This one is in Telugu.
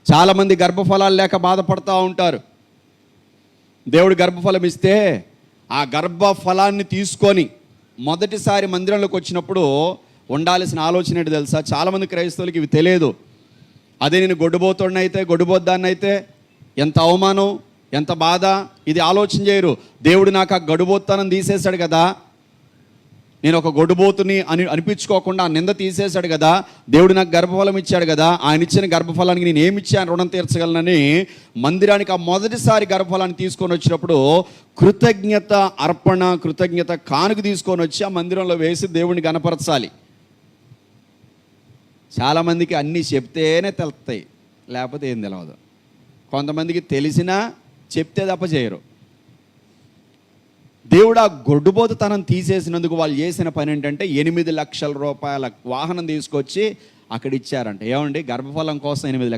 చాలామంది గర్భఫలాలు లేక బాధపడుతూ ఉంటారు. దేవుడు గర్భఫలం ఇస్తే ఆ గర్భఫలాన్ని తీసుకొని మొదటిసారి మందిరంలోకి వచ్చినప్పుడు ఉండాల్సిన ఆలోచన ఏంటి తెలుసా? చాలామంది క్రైస్తవులకి ఇవి తెలియదు. అదే నేను గొడ్డుబోతుడినైతే, గొడ్డుబోద్దాన్నైతే ఎంత అవమానం, ఎంత బాధ, ఇది ఆలోచన చేయరు. దేవుడు నాకు ఆ గొడ్డుబోత్తానం తీసేశాడు కదా, నేను ఒక గొడ్డుబోతుని అనిపించుకోకుండా ఆ నింద తీసేశాడు కదా, దేవుడు నాకు గర్భఫలం ఇచ్చాడు కదా, ఆయన ఇచ్చిన గర్భఫలానికి నేను ఏమి ఇచ్చాను రుణం తీర్చగలనని మందిరానికి ఆ మొదటిసారి గర్భఫలాన్ని తీసుకొని వచ్చినప్పుడు కృతజ్ఞత అర్పణ, కృతజ్ఞత కానుక తీసుకొని వచ్చి ఆ మందిరంలో వేసి దేవుడిని గణపరచాలి. చాలామందికి అన్నీ చెప్తేనే తెలుస్తాయి, లేకపోతే ఏం తెలియదు. కొంతమందికి తెలిసినా చెప్తే తప్ప చేయరు. దేవుడు ఆ గొడ్డుబోతుతనం తీసేసినందుకు వాళ్ళు చేసిన పని ఏంటంటే 8 లక్షల రూపాయల వాహనం తీసుకొచ్చి అక్కడ ఇచ్చారంట. ఏమండి, గర్భఫలం కోసం 8 లక్షలు